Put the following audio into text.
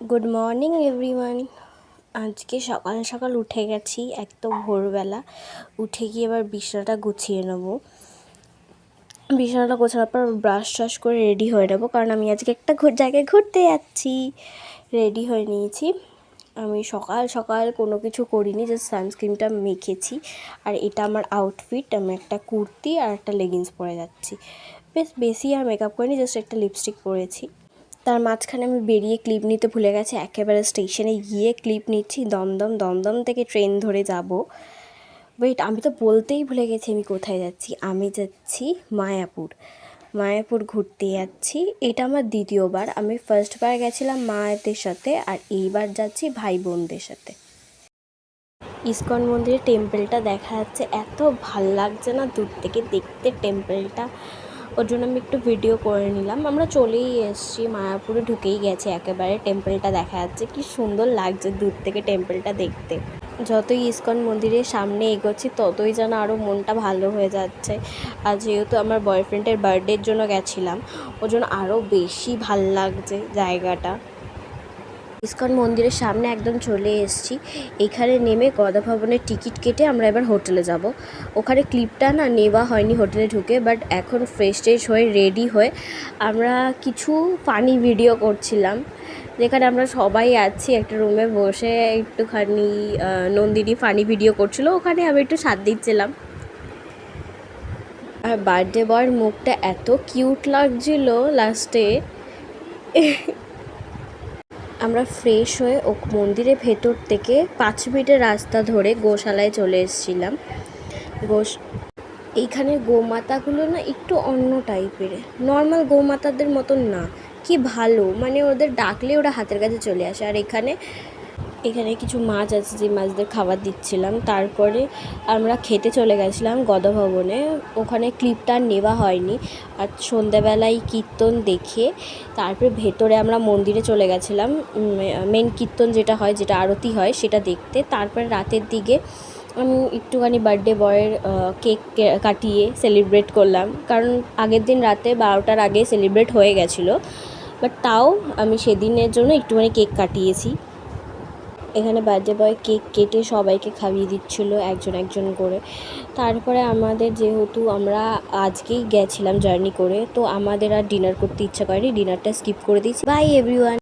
Good morning everyone. আজকে সকাল সকাল উঠে গেছি, একদম ভোরবেলা। উঠে গিয়ে এবার বিছানাটা গুছিয়ে নেব। বিছানাটা গোছানোর পর ব্রাশ ট্রাশ করে রেডি হয়ে নেবো, কারণ আমি আজকে একটা জায়গায় ঘুরতে যাচ্ছি। রেডি হয়ে নিয়েছি। আমি সকাল সকাল কোনো কিছু করিনি, জাস্ট সানস্ক্রিনটা মেখেছি। আর এটা আমার আউটফিট, আমি একটা কুর্তি আর একটা লেগিংস পরে যাচ্ছি। বেশি আর মেকআপ করিনি, জাস্ট একটা লিপস্টিক পরেছি। তার মাঝখানে আমি বেরিয়ে ক্লিপ নিতে ভুলে গেছি। একেবারে স্টেশনে গিয়ে ক্লিপ নিচ্ছি। দমদম থেকে ট্রেন ধরে যাব। আমি তো বলতেই ভুলে গেছি আমি কোথায় যাচ্ছি। আমি যাচ্ছি মায়াপুর ঘুরতে যাচ্ছি। এটা আমার দ্বিতীয়বার। আমি ফার্স্টবার গেছিলাম মায়েদের সাথে, আর এইবার যাচ্ছি ভাই বোনদের সাথে। ইসকন মন্দিরের টেম্পলটা দেখা যাচ্ছে, এত ভাল লাগছে না দূর থেকে দেখতে টেম্পলটা। ওর জন্য আমি একটু ভিডিও করে নিলাম। আমরা চলেই এসেছি, মায়াপুরে ঢুকেই গেছে একেবারে। টেম্পলটা দেখা যাচ্ছে, কি সুন্দর লাগছে দূর থেকে টেম্পলটা দেখতে। যতই ইসকন মন্দিরের সামনে এগোচ্ছি ততই যেন আরও মনটা ভালো হয়ে যাচ্ছে। আর যেহেতু আমার বয়ফ্রেন্ডের বার্থডের জন্য গেছিলাম, ওর জন্য আরও বেশি ভাল লাগছে জায়গাটা। ইসকন মন্দিরের সামনে একদম চলে এসেছি। এখানে নেমে গদা ভবনের টিকিট কেটে আমরা এবার হোটেলে যাব। ওখানে ক্লিপটা না নেওয়া হয়নি হোটেলে ঢুকে, বাট এখন ফ্রেশ ট্রেশ হয়ে রেডি হয়ে আমরা কিছু ফানি ভিডিও করছিলাম, যেখানে আমরা সবাই আছি একটা রুমে বসে একটুখানি। নন্দিনী ফানি ভিডিও করছিল, ওখানে আমি একটু সাথ দিচ্ছিলাম। আর বার্থডে বয়ের মুখটা এত কিউট লাগছিল লাস্টে। আমরা ফ্রেশ হয়ে মন্দিরের ভেতর থেকে 5 মিনিটের রাস্তা ধরে গোশালায় চলে এসেছিলাম। এইখানে গোমাতাগুলো না একটু অন্য টাইপের, নর্মাল গোমাতাদের মতন না। কি ভালো, মানে ওদের ডাকলে ওরা হাতের কাছে চলে আসে। আর এখানে কিছু মাছ আছে, যে মাছদের খাবার দিচ্ছিলাম। তারপরে আমরা খেতে চলে গেছিলাম গদা ভবনে। ওখানে ক্লিপটা নেওয়া হয়নি। আর সন্ধ্যাবেলায় কীর্তন দেখে তারপরে ভেতরে আমরা মন্দিরে চলে গেছিলাম, মেন কীর্তন যেটা হয়, যেটা আরতি হয়, সেটা দেখতে। তারপরে রাতের দিকে আমি একটুখানি বার্থডে বয়ের কেক কাটিয়ে সেলিব্রেট করলাম, কারণ আগের দিন রাতে 12টার আগে সেলিব্রেট হয়ে গেছিলো। বাট তাও আমি সেদিনের জন্য একটুখানি কেক কাটিয়েছি। এখানে বার্থডে বয় কেক কেটে সবাইকে খাইয়ে দিচ্ছিলো একজন করে। তারপরে আমাদের, যেহেতু আমরা আজকেই গেছিলাম জার্নি করে, তো আমাদের আর ডিনার করতে ইচ্ছা করেনি, ডিনারটা স্কিপ করে দিয়েছি। By everyone.